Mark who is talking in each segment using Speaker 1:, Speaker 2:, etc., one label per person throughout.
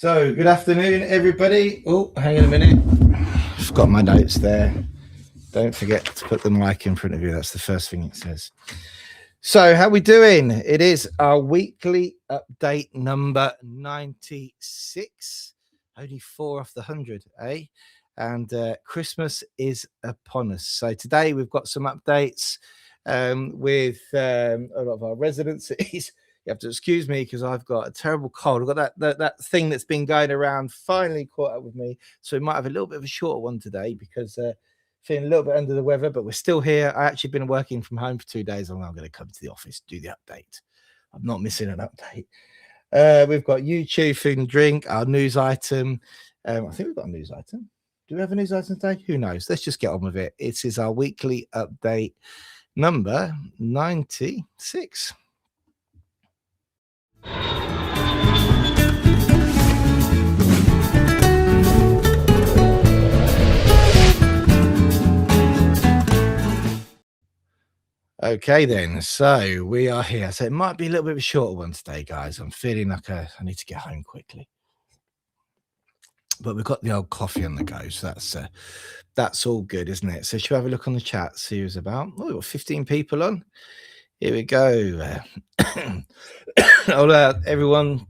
Speaker 1: So, good afternoon, everybody. Oh, hang on a minute. I've got my notes there. Don't forget to put the mic in front of you. That's the first thing it says. So, how we doing? It is our weekly update number 96. Only 4 off the 100, eh? And Christmas is upon us. So today we've got some updates with a lot of our residencies. You have to excuse me because I've got a terrible cold. I've got that thing that's been going around finally caught up with me. So we might have a little bit of a shorter one today because feeling a little bit under the weather, but we're still here. I actually been working from home for 2 days. I'm now going to come to the office, do the update. I'm not missing an update. We've got YouTube, food and drink, our news item. I think we've got a news item. Do we have a news item today? Who knows? Let's just get on with it. It is our weekly update number 96. Okay, then. So we are here. So it might be a little bit of a shorter one today, guys. I'm feeling like I need to get home quickly. But we've got the old coffee on the go, so that's all good, isn't it? So should we have a look on the chat, see who's about? Oh, we've got 15 people on. Here we go. Everyone.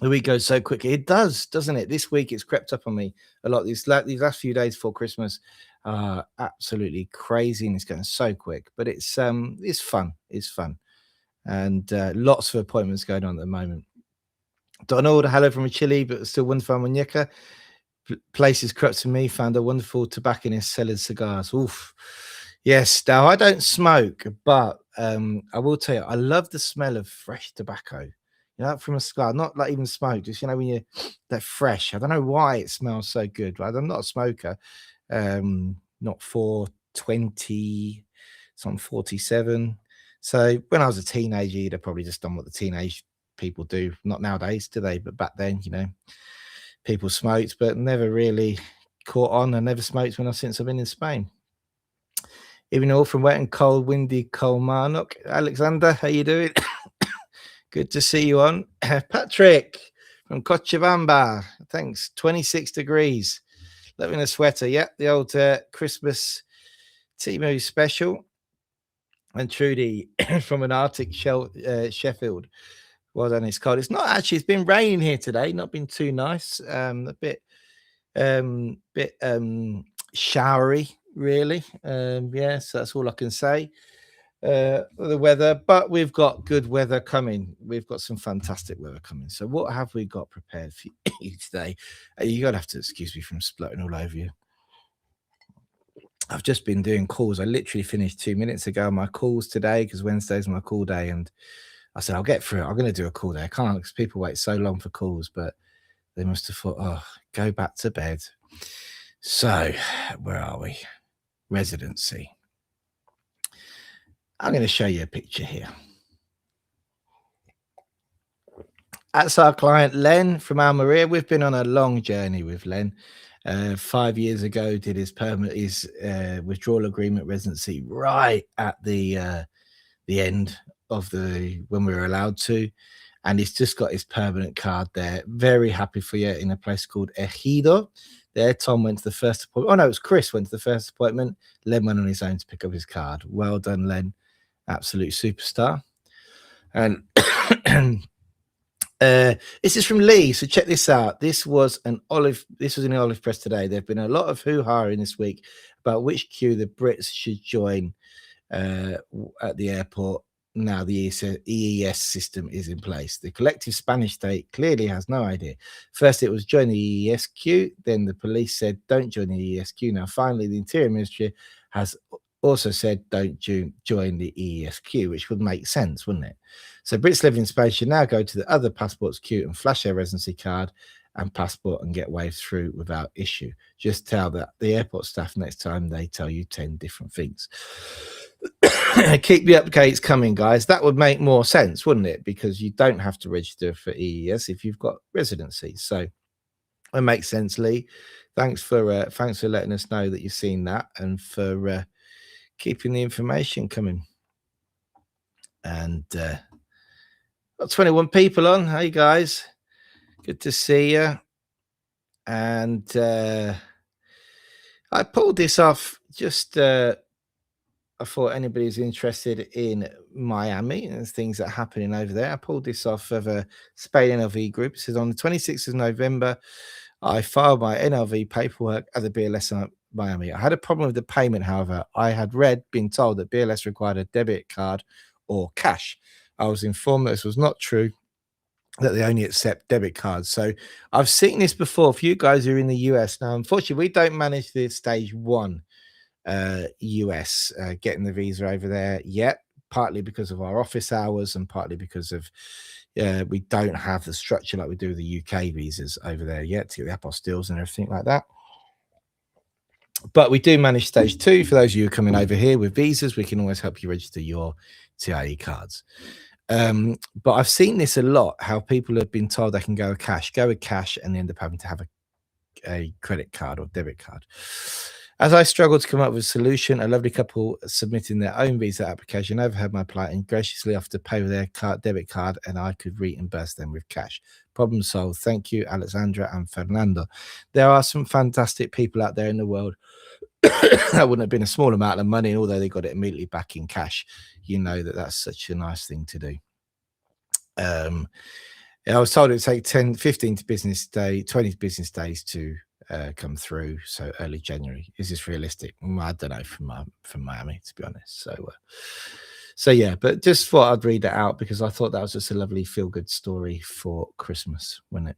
Speaker 1: The week goes so quickly. It does, doesn't it? This week it's crept up on me a lot. These last few days before Christmas are absolutely crazy, and it's going so quick. But it's fun. It's fun, and lots of appointments going on at the moment. Donald, hello from Chile, but still wonderful muñeca. Places crept to me, found a wonderful tobacconist selling cigars. Oof. Yes, now I don't smoke, but I will tell you, I love the smell of fresh tobacco. You know, from a cigar, not like even smoke, just when they're fresh. I don't know why it smells so good, but I'm not a smoker. Not 420, so I'm 47. So when I was a teenager, you'd have probably just done what the teenage people do. Not nowadays, do they? But back then, people smoked, but never really caught on. I never smoked since I've been in Spain. Even all from wet and cold, windy Kilmarnock. Alexander, how you doing? Good to see you on. Patrick from Cochabamba. Thanks. 26 degrees. Living in a sweater. Yep, the old Christmas Timo special. And Trudy from an Arctic Sheffield. Well done. It's cold. It's not actually. It's been raining here today. Not been too nice. A bit showery, really. Yes, that's all I can say. The weather, but we've got good weather coming. We've got some fantastic weather coming. So what have we got prepared for you today? You're gonna have to excuse me from splutting all over you. I've just been doing calls. I literally finished 2 minutes ago my calls today because Wednesday's my call day, and I said I'll get through it. I'm going to do a call day. I can't because people wait so long for calls, but they must have thought, oh, go back to bed. So where are we? Residency. I'm going to show you a picture here. That's our client, Len from Almeria. We've been on a long journey with Len. 5 years ago, did his withdrawal agreement residency right at the end of when we were allowed to. And he's just got his permanent card there. Very happy for you in a place called Ejido. There, Tom went to the first appointment. Oh, no, it was Chris went to the first appointment. Len went on his own to pick up his card. Well done, Len. Absolute superstar. And this is from Lee. So check this out. This was in the olive press today. There have been a lot of hoo-ha in this week about which queue the Brits should join at the airport. Now the EES system is in place. The collective Spanish state clearly has no idea. First it was join the EES queue. Then the police said don't join the EES queue. Now finally the Interior Ministry has also said don't join the EES queue, which would make sense, wouldn't it? So Brits living in Spain should now go to the other passports queue and flash their residency card and passport and get waved through without issue. Just tell that the airport staff next time they tell you 10 different things. Keep the updates coming, guys. That would make more sense, wouldn't it? Because you don't have to register for EES if you've got residency. So it makes sense, Lee. Thanks for letting us know that you've seen that and for keeping the information coming. And got 21 people on. Hey guys, Good to see you. And I pulled this off just. I thought anybody's interested in Miami and things that are happening over there. I pulled this off of a Spain NLV group. It says on the 26th of November, I filed my NLV paperwork at the BLS in Miami. I had a problem with the payment, however. I had been told that BLS required a debit card or cash. I was informed that this was not true, that they only accept debit cards. So I've seen this before for you guys who are in the US. Now, unfortunately, we don't manage the stage one US getting the visa over there yet, partly because of our office hours and partly because of we don't have the structure like we do with the UK visas over there yet to get the apostilles and everything like that. But we do manage stage two. For those of you who are coming over here with visas, we can always help you register your TIE cards. But I've seen this a lot, how people have been told they can go with cash, and end up having to have a credit card or debit card. As I struggled to come up with a solution, a lovely couple submitting their own visa application overheard my plight and graciously offered to pay with their debit card, and I could reimburse them with cash. Problem solved. Thank you, Alexandra and Fernando. There are some fantastic people out there in the world. That wouldn't have been a small amount of money, although they got it immediately back in cash. You know that's such a nice thing to do. I was told it would take 10, 15 business day, 20 business days to come through. So early January. Is this realistic? I don't know from Miami, to be honest. So yeah, but just thought I'd read it out because I thought that was just a lovely feel good story for Christmas, wasn't it?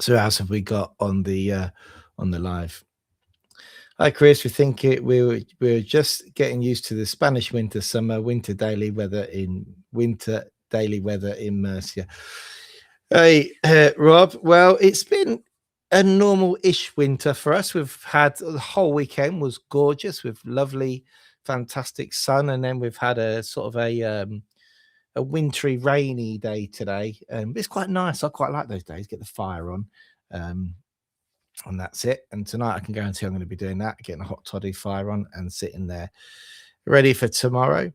Speaker 1: So what else have we got on the live? Hi Chris, we think we're just getting used to the Spanish winter daily weather in Murcia. Hey, Rob. Well, it's been a normal-ish winter for us. We've had the whole weekend was gorgeous with lovely, fantastic sun, and then we've had a sort of a wintry, rainy day today. It's quite nice. I quite like those days. Get the fire on, and that's it. And tonight I can guarantee I'm going to be doing that, getting a hot toddy fire on and sitting there ready for tomorrow.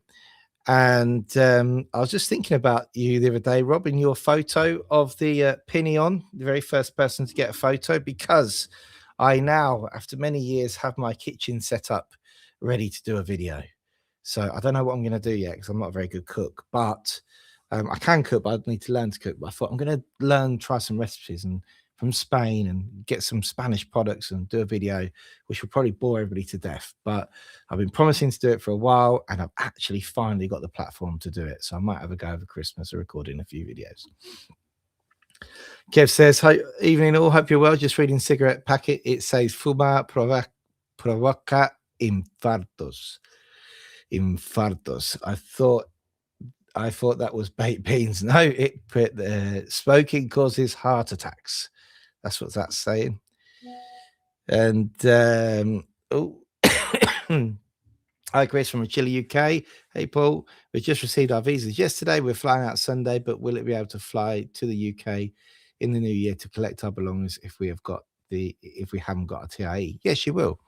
Speaker 1: And I was just thinking about you the other day, Rob, in your photo of the Pinion, the very first person to get a photo, because I now, after many years, have my kitchen set up ready to do a video. So I don't know what I'm going to do yet because I'm not a very good cook, but I can cook, but I need to learn to cook. But I thought I'm going to try some recipes and from Spain and get some Spanish products and do a video, which will probably bore everybody to death. But I've been promising to do it for a while, and I've actually finally got the platform to do it. So I might have a go over Christmas of recording a few videos. Kev says, hi, evening all, hope you're well. Just reading cigarette packet. It says, fuma provoca infartos. Infartos. I thought that was baked beans. No, it put smoking causes heart attacks. That's what that's saying. And hi, Chris from Chile, UK. Hey, Paul. We just received our visas yesterday. We're flying out Sunday, but will it be able to fly to the UK in the new year to collect our belongings if we haven't got a TIE? Yes, you will.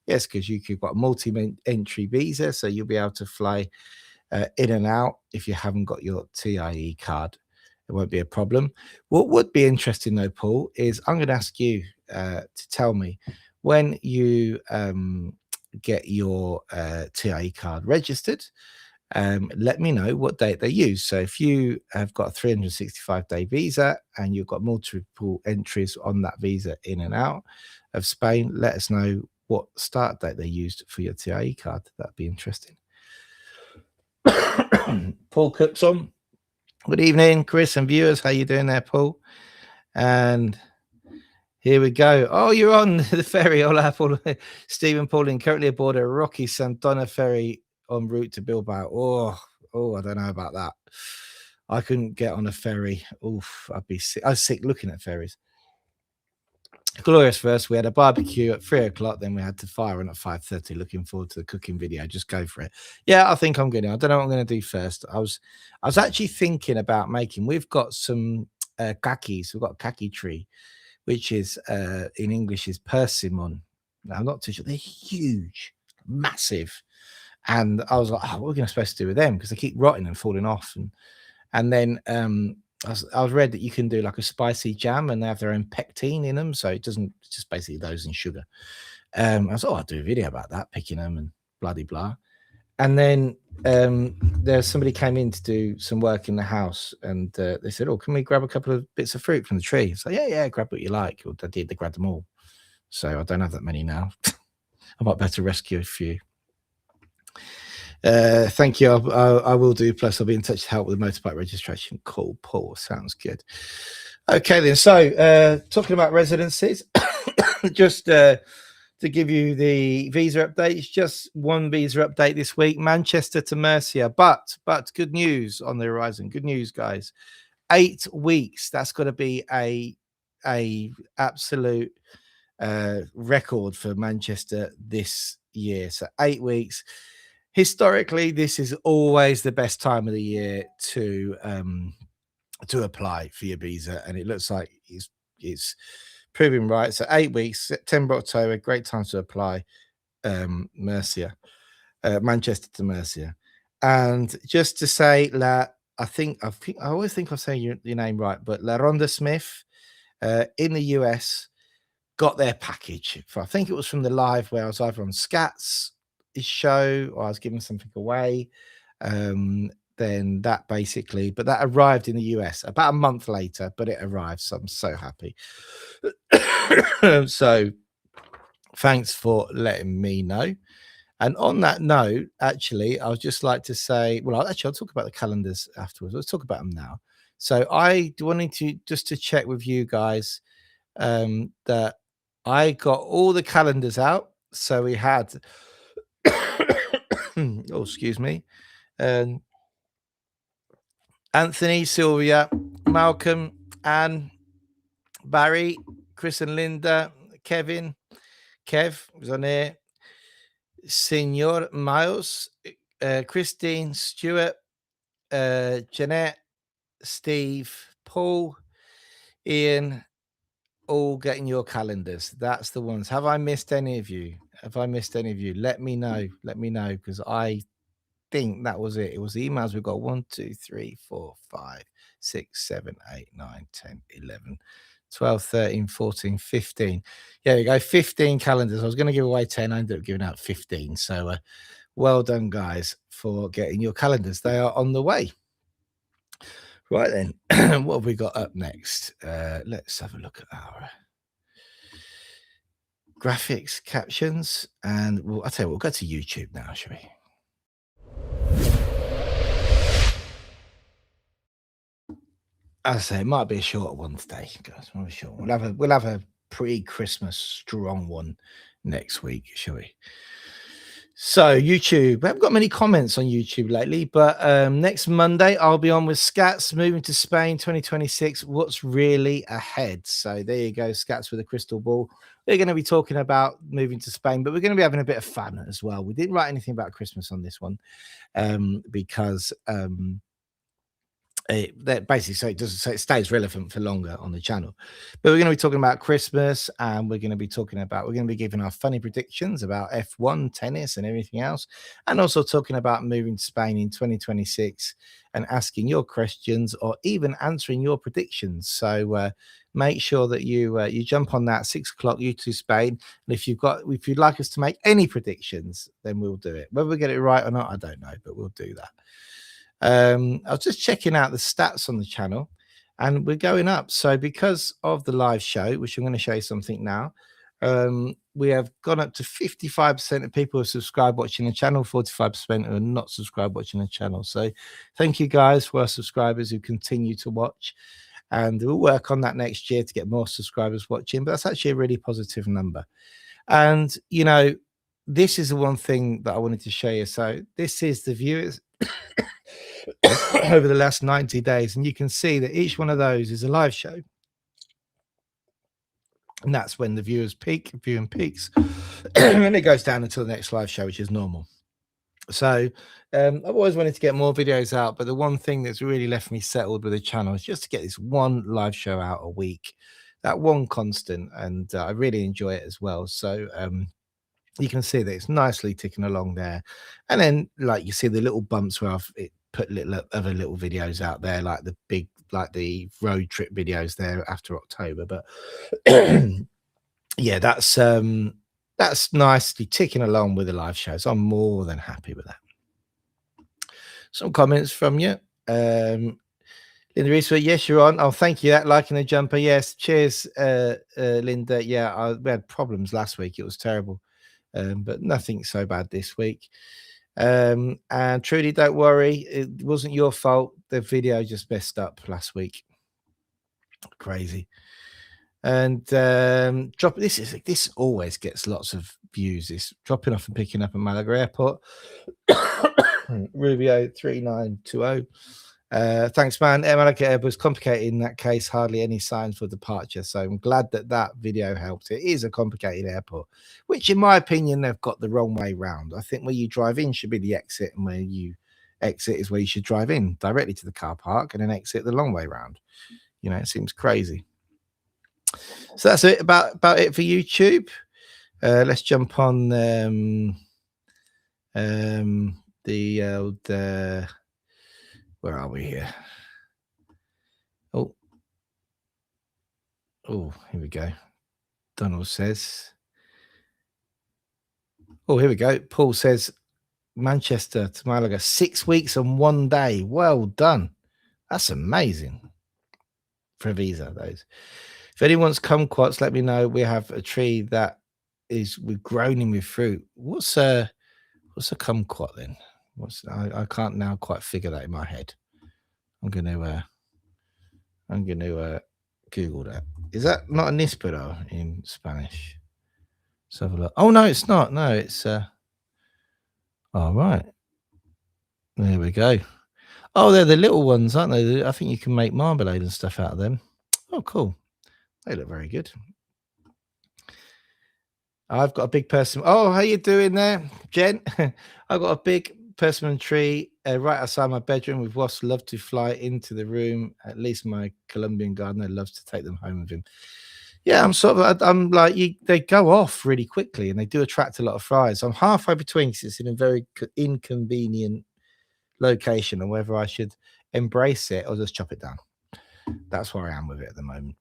Speaker 1: Yes, because you've got a multi-entry visa, so you'll be able to fly in and out if you haven't got your TIE card. It won't be a problem. What would be interesting though, Paul, is I'm going to ask you to tell me when you get your TIE card registered. Let me know what date they use. So if you have got a 365-day visa and you've got multiple entries on that visa in and out of Spain, let us know what start date they used for your TIE card. That'd be interesting. Paul Cooks on. Good evening, Chris and viewers. How you doing there, Paul? And here we go. Oh, you're on the ferry. Hola, Paul. Stephen Pauling, currently aboard a Rocky Santana ferry en route to Bilbao. Oh, I don't know about that. I couldn't get on a ferry. Oof, I'd be sick. I was sick looking at ferries. Glorious first. We had a barbecue at 3:00, then we had to fire on at 5:30. Looking forward to the cooking video. Just go for it. Yeah, I think I'm good. I don't know what I'm going to do first. I was actually thinking about making. We've got some kakis. We've got a kaki tree, which is in English is persimmon. Now I'm not too sure. They're huge, massive, and I was like, oh, what are we supposed to do with them? Because they keep rotting and falling off, and then I've read that you can do like a spicy jam, and they have their own pectin in them, so it's just basically those and sugar. I was, oh, I'll do a video about that, picking them and bloody blah. And then there's somebody came in to do some work in the house, and they said, "Oh, can we grab a couple of bits of fruit from the tree?" So yeah, grab what you like. Well, they grabbed them all. So I don't have that many now. I might better rescue a few. Thank you. I will do. Plus, I'll be in touch to help with the motorbike registration. Cool, Paul. Sounds good. Okay, then. So, talking about residencies, just to give you the visa updates, just one visa update this week: Manchester to Murcia. But good news on the horizon. Good news, guys. 8 weeks. That's got to be a absolute record for Manchester this year. So 8 weeks. Historically, this is always the best time of the year to apply for your visa, and it looks like it's proving right. So 8 weeks, September, October, great time to apply. Murcia, Manchester to Murcia, and just to say that I always think I'm saying your name right, but La Ronda Smith in the US got their package. I think it was from the live where I was either on Scats show or I was giving something away. Then that basically, but that arrived in the US about a month later, but it arrived. So I'm so happy. So thanks for letting me know. And on that note, actually, I would just like to say, well, I'll talk about the calendars afterwards. Let's talk about them now. So I wanted to just to check with you guys that I got all the calendars out. So we had, oh, excuse me, Anthony, Sylvia, Malcolm, Anne, Barry, Chris and Linda, Kevin, Kev was on here, Senor Miles, Christine, Stuart, Jeanette, Steve, Paul, Ian, all getting your calendars. That's the ones. Have I missed any of you? Let me know. Because I think that was it. It was the emails we got 1, 2, 3, 4, 5, 6, 7, 8, 9, 10, 11, 12, 13, 14, 15. Yeah, we go 15 calendars. I was going to give away 10. I ended up giving out 15. So well done, guys, for getting your calendars. They are on the way. Right then, what have we got up next? Let's have a look at our graphics, captions, and I'll tell you, we'll go to YouTube now, shall we? I say it might be a shorter one today, guys. Might be short. We'll have a pre-Christmas strong one next week, shall we? So YouTube, we haven't got many comments on YouTube lately, but next Monday I'll be on with Scats moving to Spain 2026. What's really ahead? So there you go, Scats with a crystal ball. We're going to be talking about moving to Spain, but we're going to be having a bit of fun as well. We didn't write anything about Christmas on this one because that basically so it stays relevant for longer on the channel. But we're going to be talking about Christmas, and we're going to be giving our funny predictions about F1 tennis and everything else, and also talking about moving to Spain in 2026 and asking your questions or even answering your predictions. So make sure that you jump on that 6 o'clock YouTube Spain, and if you'd like us to make any predictions, then we'll do it. Whether we get it right or not, I don't know, but we'll do that. I was just checking out the stats on the channel, and we're going up. So because of the live show, which I'm going to show you something now, we have gone up to 55% of people who are subscribed watching the channel, 45% who are not subscribed watching the channel. So thank you guys for our subscribers who continue to watch, and we'll work on that next year to get more subscribers watching, but that's actually a really positive number. And this is the one thing that I wanted to show you. So this is the viewers over the last 90 days, and you can see that each one of those is a live show, and that's when the viewing peaks and it goes down until the next live show, which is normal. So I've always wanted to get more videos out, but the one thing that's really left me settled with the channel is just to get this one live show out a week, that one constant, and I really enjoy it as well. So you can see that it's nicely ticking along there, and then like you see the little bumps where put other little videos out there, like the road trip videos there after October. But yeah, that's nicely ticking along with the live shows. I'm more than happy with that. Some comments from you. Linda Reese, yes, you're on. Oh, thank you. That liking the jumper. Yes, cheers, Linda. Yeah, we had problems last week. It was terrible, but nothing so bad this week. And Trudy, don't worry, it wasn't your fault. The video just messed up last week. Crazy. And this always gets lots of views. This dropping off and picking up at Malaga Airport. Rubio 3920. Thanks, man. Malaga Airport was complicated in that case. Hardly any signs for departure. So I'm glad that video helped. It is a complicated airport, which, in my opinion, they've got the wrong way round. I think where you drive in should be the exit, and where you exit is where you should drive in directly to the car park and then exit the long way round. You know, it seems crazy. So that's it about it for YouTube. Let's jump on the old where are we here? Oh, here we go. Donald says, oh, here we go. Paul says, Manchester to Malaga, 6 weeks and 1 day. Well done. That's amazing for a visa, those. If anyone's kumquats, let me know. We have a tree that we've grown in with fruit. What's a kumquat then? I can't now quite figure that in my head. I'm gonna Google that. Is that not a níspero in Spanish? Let's have a look. Oh no, it's not. No, it's all right. There we go. Oh, they're the little ones, aren't they? I think you can make marmalade and stuff out of them. Oh, cool. They look very good. I've got a big persimmon. Oh, how you doing there, Jen? I've got a big persimmon tree right outside my bedroom. With wasps love to fly into the room. At least my Colombian gardener loves to take them home with him. Yeah, I'm like you. They go off really quickly, and they do attract a lot of flies. I'm halfway between because it's in a very inconvenient location, and whether I should embrace it or just chop it down. That's where I am with it at the moment.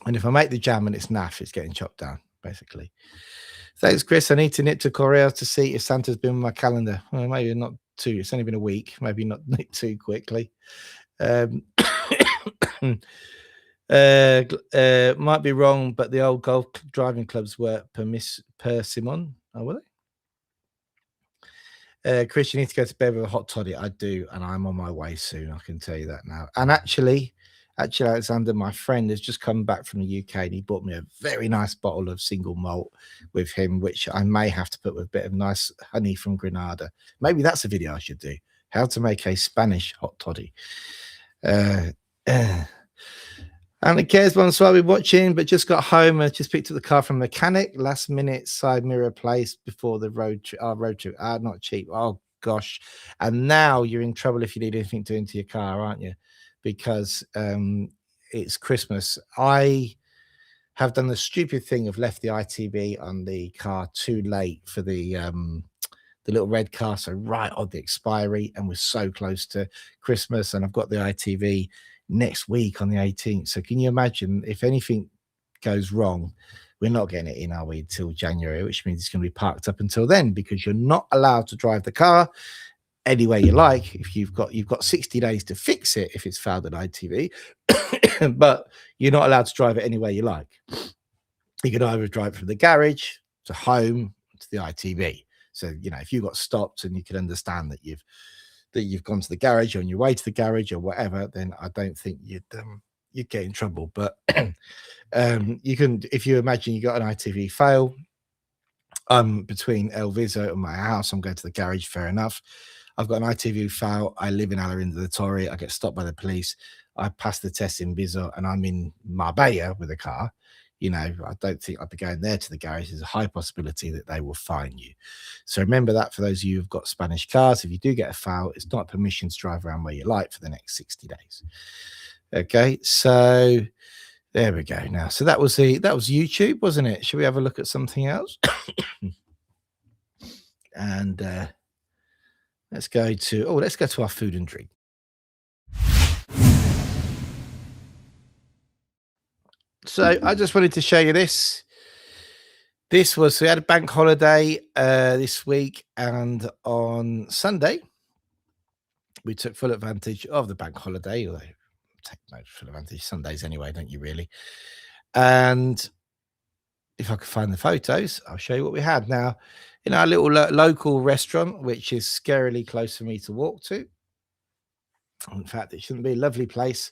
Speaker 1: And if I make the jam and it's naff, it's getting chopped down, basically. Thanks, Chris. I need to nip to Korea to see if Santa's been on my calendar. Well, maybe not too. It's only been a week. Maybe not too quickly. Might be wrong, but the old golf driving clubs were persimmon. Oh, were they? Chris, you need to go to bed with a hot toddy. I do, and I'm on my way soon. I can tell you that now. And actually, Alexander, my friend, has just come back from the UK, and he bought me a very nice bottle of single malt with him, which I may have to put with a bit of nice honey from Granada. Maybe that's a video I should do. How to make a Spanish hot toddy. And it cares once while we're watching, but just got home and just picked up the car from mechanic. Last minute side mirror replaced before the road trip. Not cheap. Oh gosh. And now you're in trouble if you need anything to into your car, aren't you? Because it's Christmas. I have done the stupid thing of left the ITV on the car too late for the little red car, so right on the expiry, and we're so close to Christmas, and I've got the ITV next week on the 18th. So can you imagine if anything goes wrong, we're not getting it in, are we, until January, which means it's going to be parked up until then, because you're not allowed to drive the car anywhere you like. If you've got 60 days to fix it if it's fouled at ITV, but you're not allowed to drive it anywhere you like. You can either drive from the garage to home to the ITV. So, you know, if you got stopped and you can understand that you've gone to the garage or on your way to the garage or whatever, then I don't think you'd get in trouble. But you can, if you imagine you got an ITV fail, between El Viso and my house, I'm going to the garage, fair enough. I've got an ITV fail. I live in Alarinda de Torre. I get stopped by the police. I pass the test in Viso and I'm in Marbella with a car. You know, I don't think I'd be going there to the garage. There's a high possibility that they will fine you. So remember that for those of you who've got Spanish cars, if you do get a foul, it's not permission to drive around where you like for the next 60 days. Okay, so there we go. Now, so that was YouTube, wasn't it? Should we have a look at something else? And Let's go to our food and drink. So I just wanted to show you this. We had a bank holiday this week, and on Sunday we took full advantage of the bank holiday. Although take no full advantage Sundays anyway, don't you really? And if I could find the photos, I'll show you what we had. Now, in our little local restaurant, which is scarily close for me to walk to. In fact, it shouldn't be a lovely place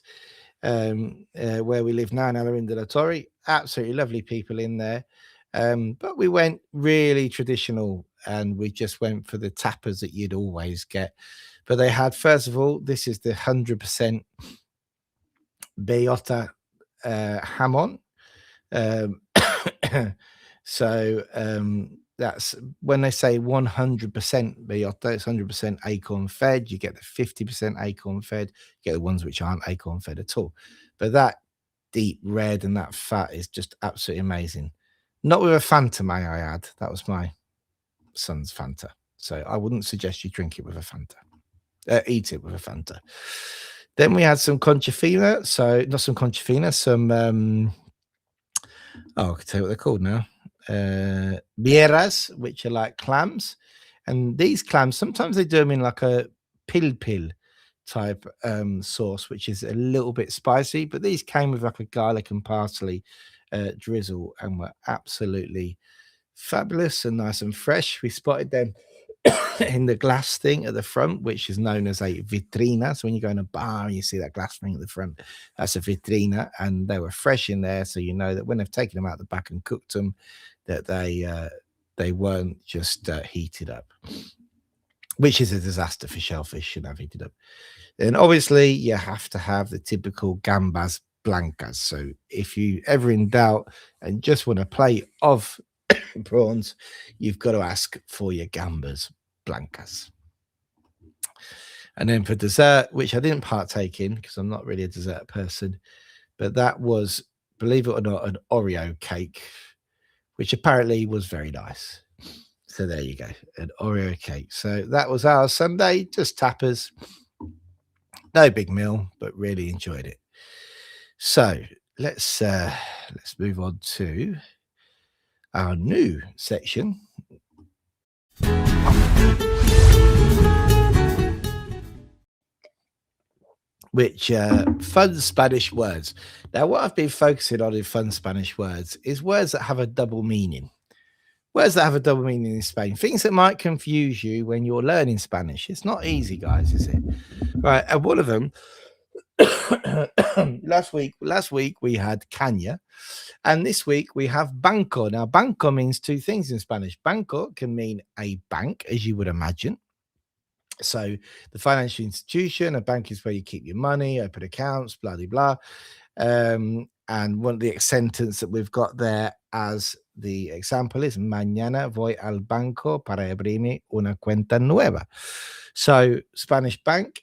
Speaker 1: where we live now in Alarin de la Torre. Absolutely lovely people in there. But we went really traditional and we just went for the tapas that you'd always get. But they had, first of all, this is the 100% bellota hamon. Um, that's when they say 100% bellota, it's 100% acorn fed. You get the 50% acorn fed, you get the ones which aren't acorn fed at all. But that deep red and that fat is just absolutely amazing. Not with a Fanta, may I add. That was my son's Fanta. So I wouldn't suggest you drink it with a Fanta. Eat it with a Fanta. Then we had some conchifina. So not some conchifina, some I can tell you what they're called now. Bieras, which are like clams. And these clams, sometimes they do them in like a pil type sauce, which is a little bit spicy. But these came with like a garlic and parsley drizzle and were absolutely fabulous and nice and fresh. We spotted them in the glass thing at the front, which is known as a vitrina. So when you go in a bar and you see that glass thing at the front, that's a vitrina, and they were fresh in there. So you know that when they've taken them out the back and cooked them, that they weren't just heated up, which is a disaster for shellfish. Shouldn't have heated up. And obviously, you have to have the typical gambas blancas. So if you ever in doubt and just want a plate of prawns, you've got to ask for your gambas blancas. And then for dessert, which I didn't partake in because I'm not really a dessert person, but that was, believe it or not, an Oreo cake, which apparently was very nice. So there you go, an Oreo cake. So that was our Sunday, just tapas. No big meal, but really enjoyed it. So let's move on to our new section, which fun Spanish words. Now, what I've been focusing on in fun Spanish words is words that have a double meaning. Words that have a double meaning in Spain. Things that might confuse you when you're learning Spanish. It's not easy, guys, is it? Right, and one of them, last week we had caña, and this week we have banco. Now, banco means two things in Spanish. Banco can mean a bank, as you would imagine. So the financial institution, a bank is where you keep your money, open accounts, blah, blah, blah. And one of the sentence that we've got there as the example is mañana voy al banco para abrirme una cuenta nueva. So Spanish bank,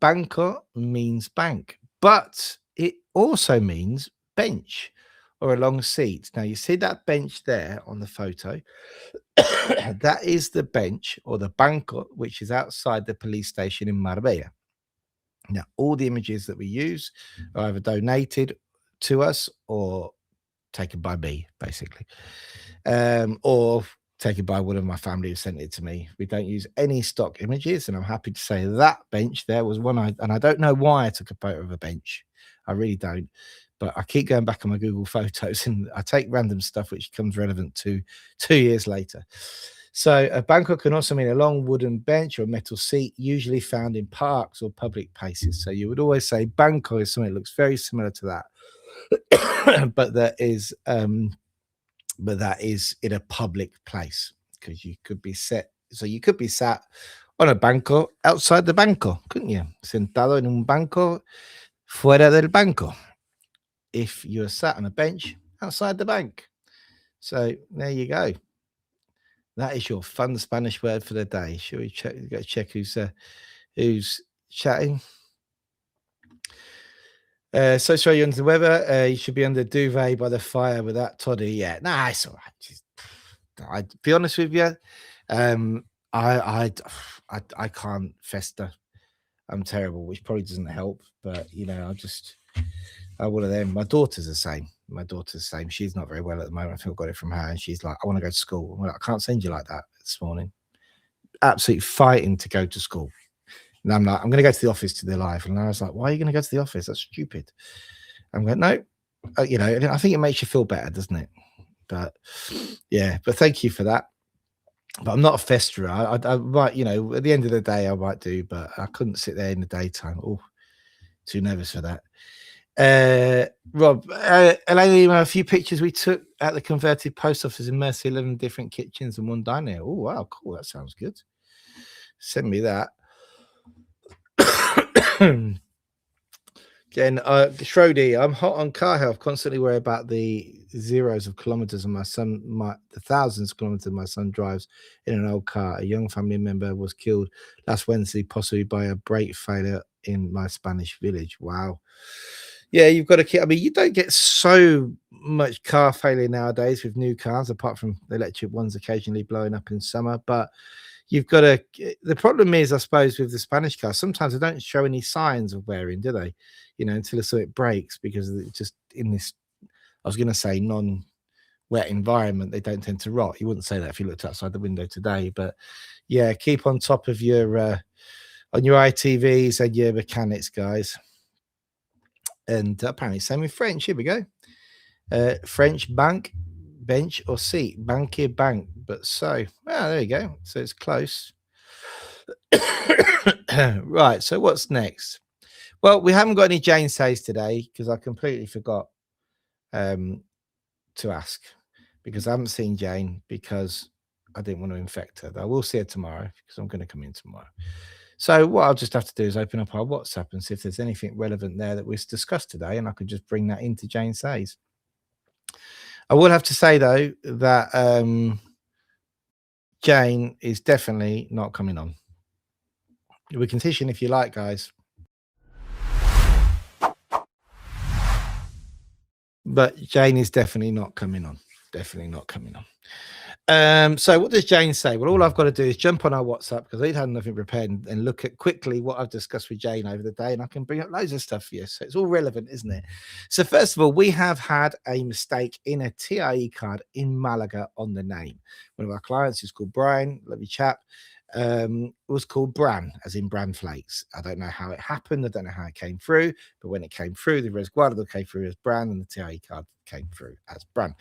Speaker 1: banco means bank, but it also means bench or a long seat. Now you see that bench there on the photo. That is the bench or the banco, which is outside the police station in Marbella. Now, all the images that we use are either donated to us or taken by me, basically, or taken by one of my family who sent it to me. We don't use any stock images, and I'm happy to say that bench there was one and I don't know why I took a photo of a bench. I really don't. But I keep going back on my Google Photos and I take random stuff which comes relevant to 2 years later. So a banco can also mean a long wooden bench or a metal seat, usually found in parks or public places. So you would always say banco is something that looks very similar to that, but that is in a public place because you could be set. So you could be sat on a banco outside the banco, couldn't you? Sentado en un banco fuera del banco. If you're sat on a bench outside the bank. So there you go. That is your fun Spanish word for the day. Shall we check who's chatting? So sorry, you're under the weather. You should be under duvet by the fire with that toddy. Yeah, nah, it's all right. I'd be honest with you. I I can't fester. I'm terrible, which probably doesn't help. But I'm one of them. My daughter's the same. My daughter's the same. She's not very well at the moment. I think I got it from her, and she's like, "I want to go to school." I'm like, "I can't send you like that this morning." Absolutely fighting to go to school. And I'm like, "I'm going to go to the office to the live." And I was like, "Why are you going to go to the office? That's stupid." I'm going, "No, I think it makes you feel better, doesn't it?" But yeah, but thank you for that. But I'm not a festerer. I might, at the end of the day, I might do, but I couldn't sit there in the daytime. Oh, too nervous for that. Rob, Elaine, a few pictures we took at the converted post office in Mercy, 11 different kitchens and one diner. Oh, wow, cool. That sounds good. Send me that. Again, Shrody, I'm hot on car health. Constantly worry about the zeros of kilometers of the thousands of kilometers my son drives in an old car. A young family member was killed last Wednesday, possibly by a brake failure in my Spanish village. Wow. Yeah, you've got to keep. I mean, you don't get so much car failure nowadays with new cars, apart from the electric ones occasionally blowing up in summer. But you've got to. The problem is, I suppose, with the Spanish cars, sometimes they don't show any signs of wearing, do they? Until it breaks, because it's just in this. I was going to say non-wet environment, they don't tend to rot. You wouldn't say that if you looked outside the window today, but yeah, keep on top of your on your ITVs and your mechanics, guys. And apparently, same in French. Here we go. French bank, bench or seat, bankier bank. But there you go. So it's close. Right. So what's next? Well, we haven't got any Jane says today because I completely forgot to ask, because I haven't seen Jane because I didn't want to infect her. I will see her tomorrow because I'm going to come in tomorrow. So what I'll just have to do is open up our WhatsApp and see if there's anything relevant there that was discussed today, and I could just bring that into Jane Says. I will have to say though that Jane is definitely not coming on. We can petition if you like, guys. But Jane is definitely not coming on. Definitely not coming on. So what does Jane say? Well, all I've got to do is jump on our WhatsApp because we've had nothing prepared and look at quickly what I've discussed with Jane over the day, and I can bring up loads of stuff for you. So it's all relevant, isn't it? So first of all, we have had a mistake in a TIE card in Malaga on the name. One of our clients is called Brian, lovely chap. Was called Bran, as in bran flakes. I don't know how it happened. I don't know how it came through, but when it came through, the resguardo came through as Bran, and the TIE card came through as Bran.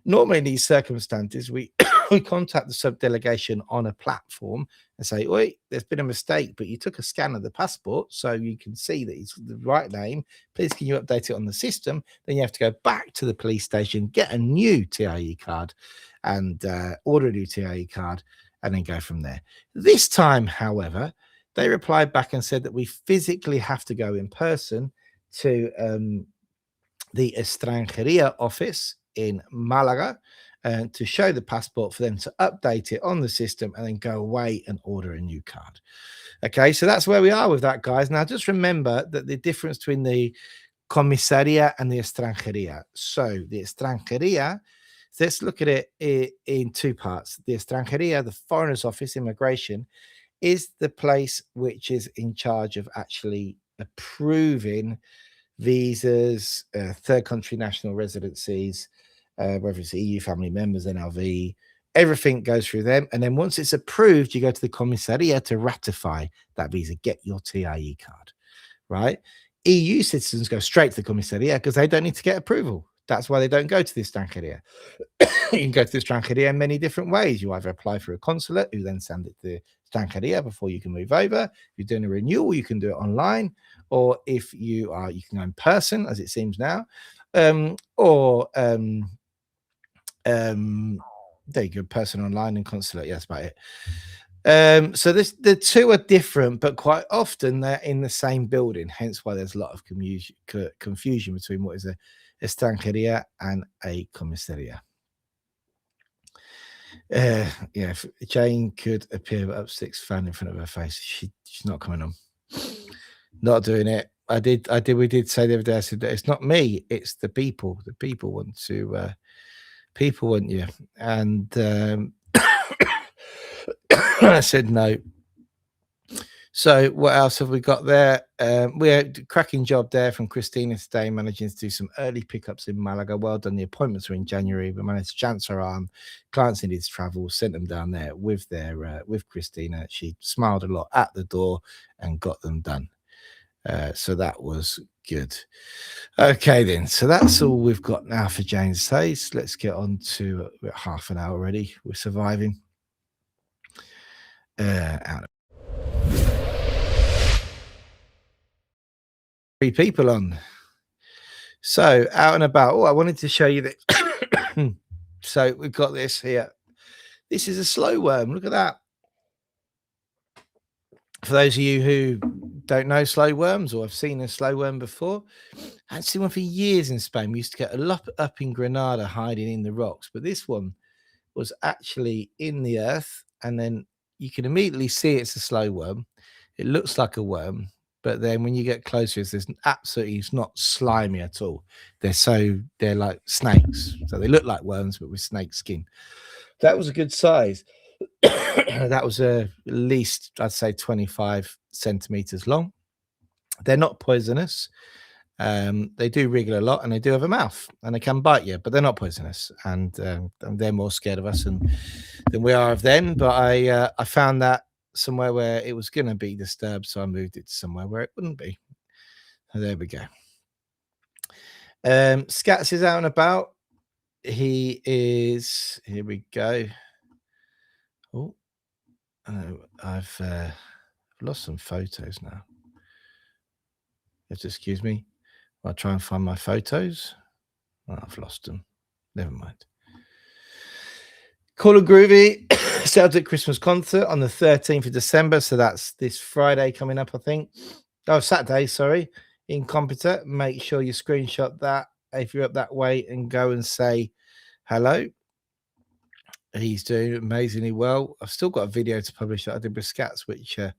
Speaker 1: Normally, in these circumstances, we we contact the subdelegation on a platform and say, "Oi, there's been a mistake, but you took a scan of the passport, so you can see that it's the right name. Please, can you update it on the system?" Then you have to go back to the police station, get a new TIE card, and order a new TIE card, and then go from there. This time, however, they replied back and said that we physically have to go in person to the Estrangeria office in Malaga to show the passport for them to update it on the system and then go away and order a new card. Okay, so that's where we are with that, guys. Now, just remember that the difference between the comisaria and the Estrangeria. So the Estrangeria, let's look at it in two parts. The Estrangeria, the Foreigners Office, immigration, is the place which is in charge of actually approving visas, third country national residencies, whether it's EU family members, NLV, everything goes through them. And then once it's approved, you go to the comisaria to ratify that visa, get your TIE card, right? EU citizens go straight to the comisaria because they don't need to get approval. That's why they don't go to the Estrangeria. You can go to the Estrangeria in many different ways. You either apply for a consulate, who then send it to the Estrangeria before you can move over. If you're doing a renewal, you can do it online, or if you can go in person, as it seems now, there you go, person online and consulate. Yes, about it. So the two are different, but quite often they're in the same building. Hence why there's a lot of confusion between what is a Estrangeria and a comisaria. Yeah, if Jane could appear with Upsticks fan in front of her face, she's not coming on. Not doing it. We did say the other day, I said that it's not me, it's the people. The people want to people want you. And I said no. So what else have we got there? We had a cracking job there from Christina today, managing to do some early pickups in Malaga. Well done. The appointments were in January. We managed to chance her arm. Clients needed to travel, sent them down there with their with Christina. She smiled a lot at the door and got them done. So that was good. Okay, then. So that's all we've got now for Jane's Says. Let's get on to half an hour already. We're surviving. Out of 3 people on. So out and about. Oh, I wanted to show you that. So we've got this here. This is a slow worm. Look at that. For those of you who don't know slow worms or have seen a slow worm before, I hadn't seen one for years in Spain. We used to get a lot up in Granada hiding in the rocks, but this one was actually in the earth, and then you can immediately see it's a slow worm. It looks like a worm, but then when you get closer, it's not slimy at all. They're like snakes, so they look like worms but with snake skin. That was a good size. That was at least, I'd say, 25 centimeters long. They're not poisonous. They do wriggle a lot, and they do have a mouth, and they can bite you, but they're not poisonous. And they're more scared of us than we are of them. But I found that somewhere where it was going to be disturbed, so I moved it to somewhere where it wouldn't be. So there we go. Scats is out and about. He is. Here we go. Oh, I've lost some photos now. Just excuse me. I'll try and find my photos. Oh, I've lost them. Never mind. Call of Groovy Celtic Christmas concert on the 13th of December. So that's this Friday coming up, I think. Oh, Saturday, sorry. In Computer. Make sure you screenshot that if you're up that way and go and say hello. He's doing amazingly well. I've still got a video to publish that I did with Scats, which I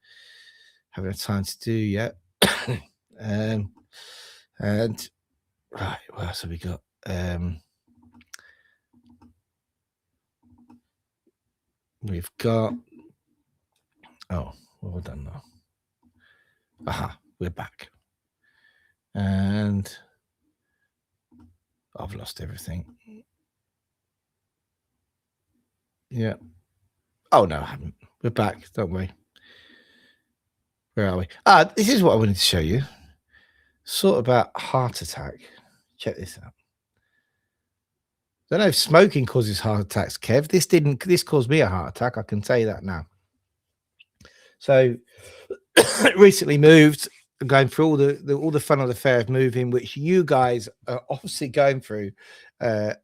Speaker 1: haven't had time to do yet. And right, what else have we got? We've got. Oh, what have I done now? Aha, we're back. And I've lost everything. Yeah. Oh, no, I haven't. We're back. Don't worry. Where are we? This is what I wanted to show you. Sort about heart attack. Check this out. I don't know if smoking causes heart attacks, Kev. This caused me a heart attack. I can tell you that now. So recently moved, going through all the fun of the fair of moving, which you guys are obviously going through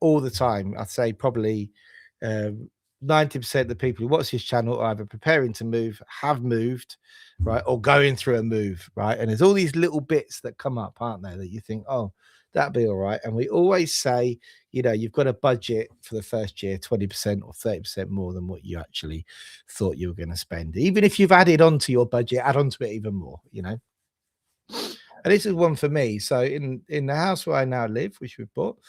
Speaker 1: all the time. I'd say probably 90% of the people who watch this channel are either preparing to move, have moved, right, or going through a move, right? And there's all these little bits that come up, aren't there, that you think, oh, that'd be all right. And we always say, you've got a budget for the first year 20% or 30% more than what you actually thought you were going to spend. Even if you've added on to your budget, add on to it even more, And this is one for me. So in the house where I now live, which we've bought,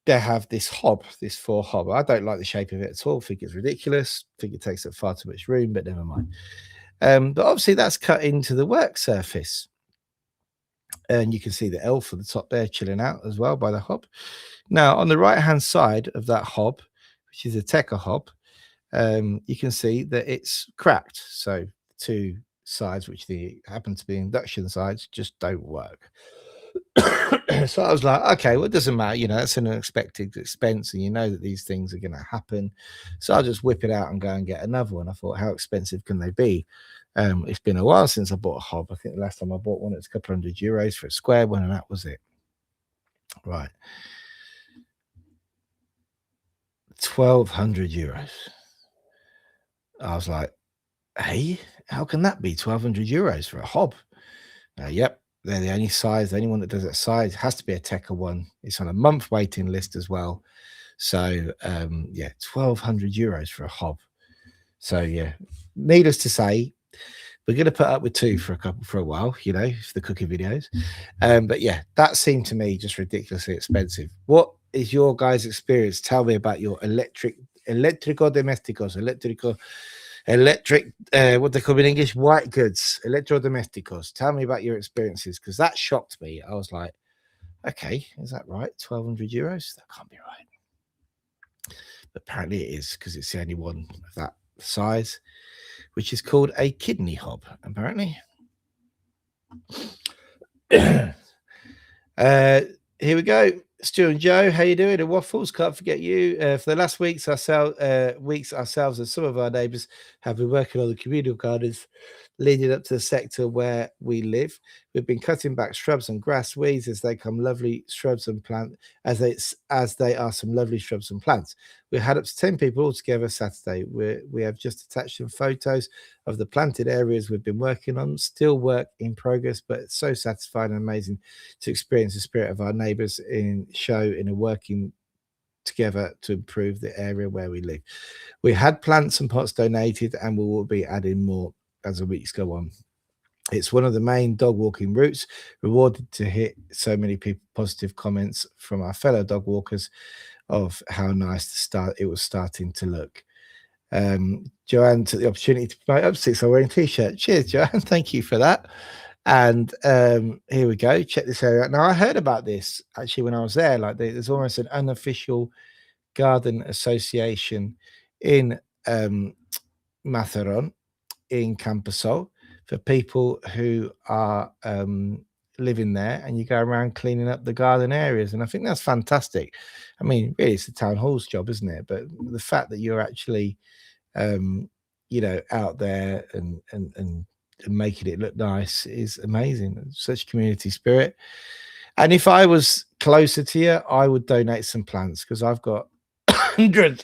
Speaker 1: they have this hob, this 4 hob. I don't like the shape of it at all. I think it's ridiculous. I think it takes up far too much room, but never mind. But obviously that's cut into the work surface. And you can see the elf at the top there chilling out as well by the hob. Now, on the right-hand side of that hob, which is a Tekka hob, you can see that it's cracked. So 2 sides, which happen to be induction sides, just don't work. So I was like, okay, well, it doesn't matter, that's an unexpected expense, and that these things are going to happen. So I'll just whip it out and go and get another one. I thought, how expensive can they be? It's been a while since I bought a hob. I think the last time I bought one, it was a couple €100 for a square one, and that was it. Right. €1,200. I was like, hey, how can that be €1,200 for a hob? Yep, they're the only size. The only one that does that size has to be a Tekka one. It's on a month waiting list as well. So yeah, €1,200 for a hob. So yeah, needless to say, we're going to put up with 2 for a while, for the cooking videos. But yeah, that seemed to me just ridiculously expensive. What is your guys' experience? Tell me about your electrico electric, what they call in English, white goods, electrodomésticos. Tell me about your experiences, because that shocked me. I was like, okay, is that right? 1,200 euros? That can't be right. But apparently it is, because it's the only one of that size, which is called a kidney hob, apparently. Here we go. Stu and Joe, how you doing? The Waffles, can't forget you. For the last weeks ourselves and some of our neighbours have been working on the communal gardens leading up to the sector where we live. We've been cutting back shrubs and grass weeds as they come lovely shrubs and plant as they are some lovely shrubs and plants. We had up to 10 people all together Saturday. We have just attached some photos of the planted areas we've been working on. Still work in progress, but it's so satisfying and amazing to experience the spirit of our neighbours in a working together to improve the area where we live. We had plants and pots donated, and we will be adding more as the weeks go on. It's one of the main dog walking routes. Rewarded to hit so many people positive comments from our fellow dog walkers of how nice it was starting to look. Joanne took the opportunity to promote Upsticks. I'm wearing a t-shirt. Cheers, Joanne. Thank you for that. And here we go. Check this area out. Now, I heard about this actually when I was there. Like, there's almost an unofficial garden association in Matheron, in Camposol, for people who are living there, and you go around cleaning up the garden areas. And I think that's fantastic. I mean, really, it's the town hall's job, isn't it? But the fact that you're actually, out there and making it look nice is amazing. Such community spirit. And if I was closer to you, I would donate some plants, because I've got hundreds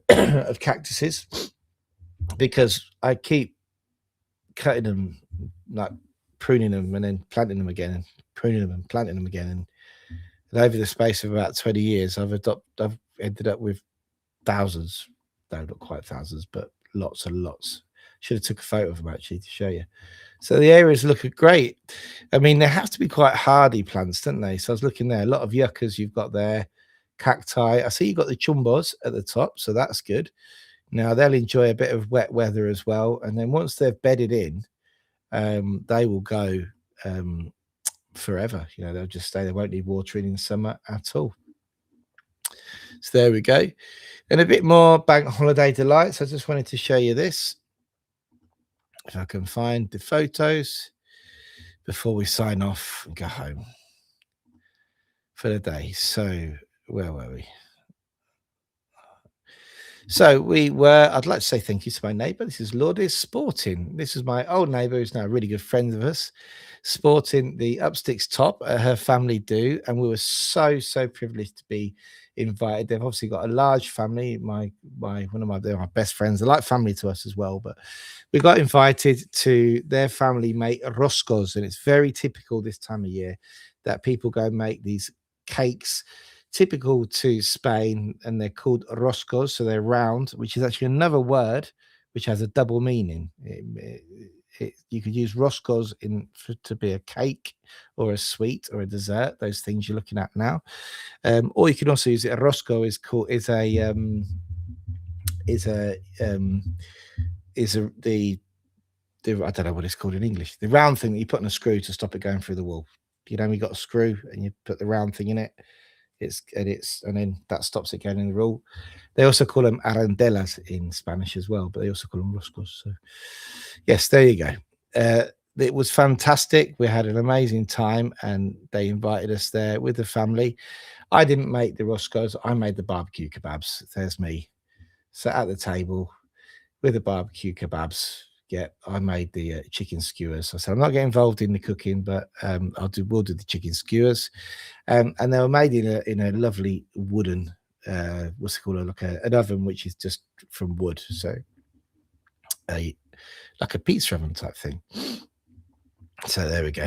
Speaker 1: of cactuses, because I keep cutting them, like pruning them and then planting them again, and pruning them and planting them again. And over the space of about 20 years, I've ended up with thousands. No, not quite thousands, but lots and lots. Should have took a photo of them actually to show you. So the areas look great. I mean, they have to be quite hardy plants, don't they? So I was looking there, a lot of yuccas you've got there, cacti. I see you've got the chumbos at the top, so that's good. Now they'll enjoy a bit of wet weather as well, and then once they've bedded in, they will go forever. They'll just stay. They won't need watering in summer at all. So there we go. And a bit more bank holiday delights. I just wanted to show you this, if I can find the photos before we sign off and go home for the day. So where were we? So I'd like to say thank you to my neighbour. This is Lourdes sporting. This is my old neighbour who's now a really good friend of us, sporting the Upsticks top. Her family do. And we were so privileged to be invited. They've obviously got a large family. They're my best friends. They're like family to us as well. But we got invited to their family make roscos. And it's very typical this time of year that people go and make these cakes, typical to Spain, and they're called roscos, so they're round, which is actually another word which has a double meaning. You could use roscos to be a cake or a sweet or a dessert, those things you're looking at now, or you can also use it. A rosco I don't know what it's called in English, the round thing that you put on a screw to stop it going through the wall. You got a screw and you put the round thing in it. And then that stops it going in the roll. They also call them arandelas in Spanish as well, but they also call them roscos. So yes, there you go. It was fantastic. We had an amazing time, and they invited us there with the family. I didn't make the roscos. I made the barbecue kebabs. There's me, sat at the table with the barbecue kebabs. Yeah, I made the chicken skewers. I said I'm not getting involved in the cooking, but we'll do the chicken skewers, and they were made in a lovely wooden what's it called, like an oven which is just from wood, so like a pizza oven type thing. So there we go.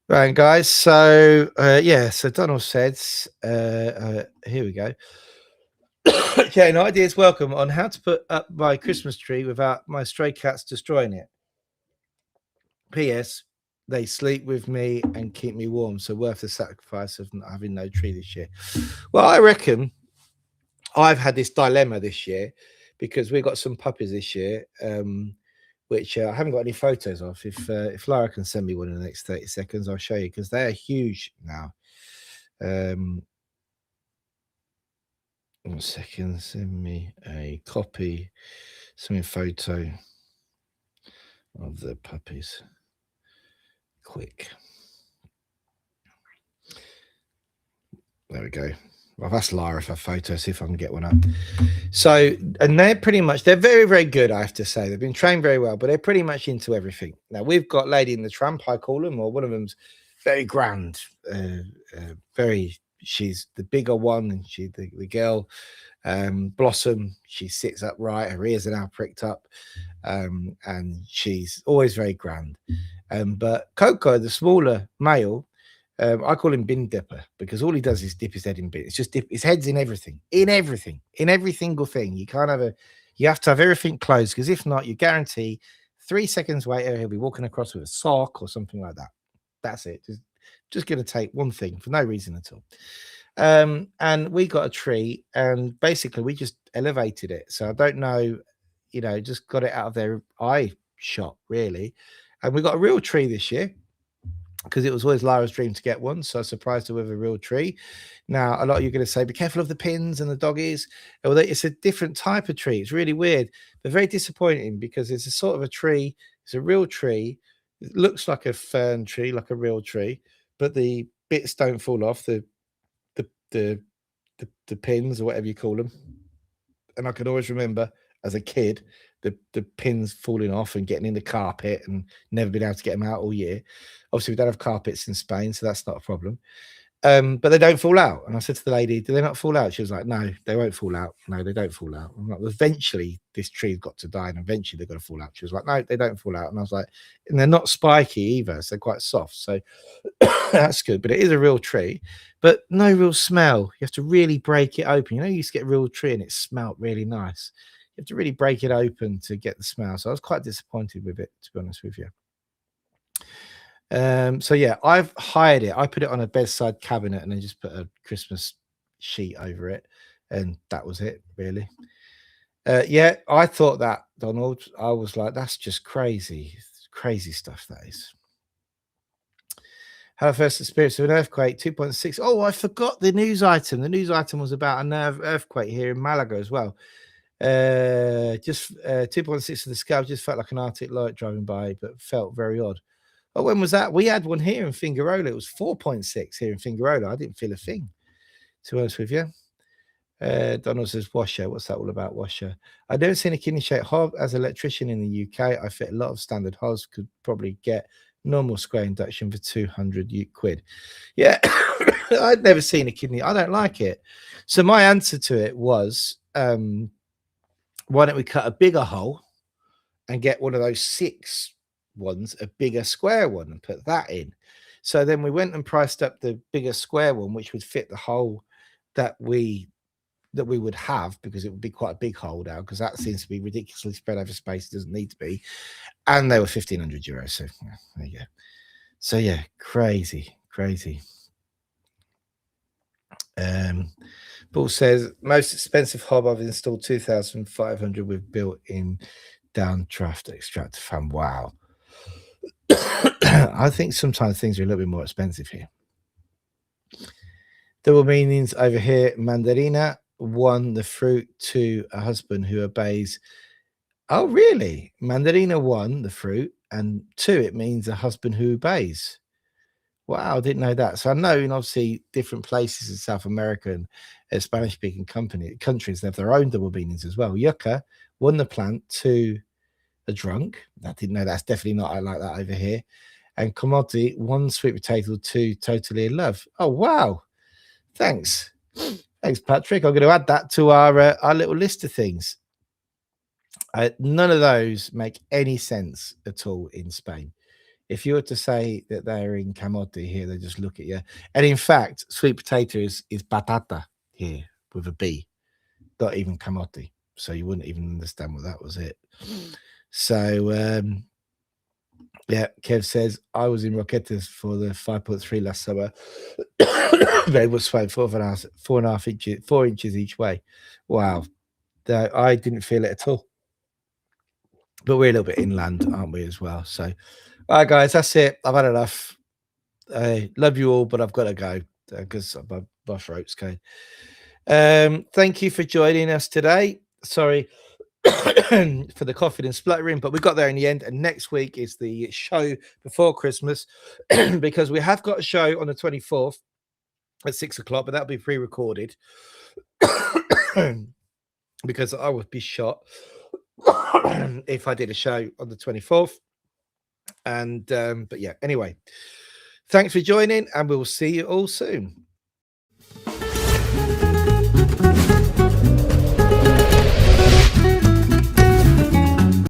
Speaker 1: Right, guys. So so Donald says, here we go. Okay, an idea is welcome on how to put up my Christmas tree without my stray cats destroying it. P.S. They sleep with me and keep me warm, so worth the sacrifice of not having no tree this year. Well, I reckon I've had this dilemma this year because we got some puppies this year, which I haven't got any photos of. If Lara can send me one in the next 30 seconds, I'll show you, because they are huge now. 1 second, send me a copy, send me a photo of the puppies. Quick. There we go. Well, that's Lara for photo. See if I can get one up. So, and they're very, very good, I have to say. They've been trained very well, but they're pretty much into everything. Now, we've got Lady in the Tramp, I call them, or one of them's very grand. She's the bigger one, and the girl. Blossom, she sits upright, her ears are now pricked up, and she's always very grand. But Coco, the smaller male, I call him bin dipper, because all he does is dip his head in bin. It's just dip his head's in everything, in every single thing. You have to have everything closed, because if not, you guarantee 3 seconds later he'll be walking across with a sock or something like that. That's it. Just going to take one thing for no reason at all. And we got a tree, and basically we just elevated it. So I don't know, just got it out of their eye shot, really. And we got a real tree this year, because it was always Lara's dream to get one. So I surprised her with a real tree. Now, a lot of you are going to say, be careful of the pins and the doggies. Although it's a different type of tree. It's really weird, but very disappointing, because it's a sort of a tree. It's a real tree. It looks like a fern tree, like a real tree, but the bits don't fall off, the pins, or whatever you call them. And I can always remember as a kid the pins falling off and getting in the carpet, and never been able to get them out all year. Obviously, we don't have carpets in Spain, so that's not a problem. But they don't fall out. And I said to the lady, do they not fall out? She was like, no, they won't fall out. No, they don't fall out. I'm like, well, eventually this tree's got to die, and eventually they're going to fall out. She was like, no, they don't fall out. And I was like, and they're not spiky either, so they're quite soft. So that's good. But it is a real tree, but no real smell. You have to really break it open. You used to get a real tree and it smelled really nice. You have to really break it open to get the smell. So I was quite disappointed with it, to be honest with you. So yeah, I've hired it. I put it on a bedside cabinet and then just put a Christmas sheet over it, and that was it, really. Yeah, I thought that, Donald. I was like, that's just crazy stuff, that is. Had a first experience of an earthquake, 2.6. Oh, I forgot the news item. The news item was about an earthquake here in Malaga as well. Just 2.6 of the scale, just felt like an Arctic light driving by, but felt very odd. Oh, when was that? We had one here in Fingarola. It was 4.6 here in Fingarola. I didn't feel a thing, to be honest with you. Donald says, washer. What's that all about, washer? I've never seen a kidney-shaped hob. As an electrician in the UK, I fit a lot of standard hobs. Could probably get normal square induction for 200 quid. Yeah, I'd never seen a kidney. I don't like it. So my answer to it was, why don't we cut a bigger hole and get one of those 6 ones, a bigger square one, and put that in. So then we went and priced up the bigger square one, which would fit the hole that we would have, because it would be quite a big hole now, because that seems to be ridiculously spread over space. It doesn't need to be. And they were €1,500. So yeah, there you go. So yeah, crazy. Paul says, most expensive hob I've installed 2,500 with built-in downdraft extractor fan. Wow. I think sometimes things are a little bit more expensive here. Double meanings over here. Mandarina, 1, the fruit, 2, a husband who obeys. Oh, really? Mandarina, 1, the fruit, and 2, it means a husband who obeys. Wow, I didn't know that. So I know in obviously different places in South America and Spanish-speaking countries, they have their own double meanings as well. Yucca, 1, the plant, 2, a drunk. I didn't know that's definitely not I like that over here. And commodity, 1, sweet potato, 2, totally in love. Oh, wow. Thanks, Patrick. I'm going to add that to our little list of things. None of those make any sense at all in Spain. If you were to say that they're in camote here, they just look at you. And in fact, sweet potato is batata here with a B, not even camote. So you wouldn't even understand what that was it. So, yeah, Kev says, I was in Roquetas for the 5.3 last summer. They were swaying 4.5 inches, 4 inches each way. Wow. I didn't feel it at all. But we're a little bit inland, aren't we, as well? So, all right, guys, that's it. I've had enough. I love you all, but I've got to go because my throat's going. Thank you for joining us today. Sorry for the coughing and spluttering, but we got there in the end. And next week is the show before Christmas because we have got a show on the 24th at 6 o'clock, but that'll be pre-recorded because I would be shot if I did a show on the 24th. And but yeah, anyway, thanks for joining, and we'll see you all soon.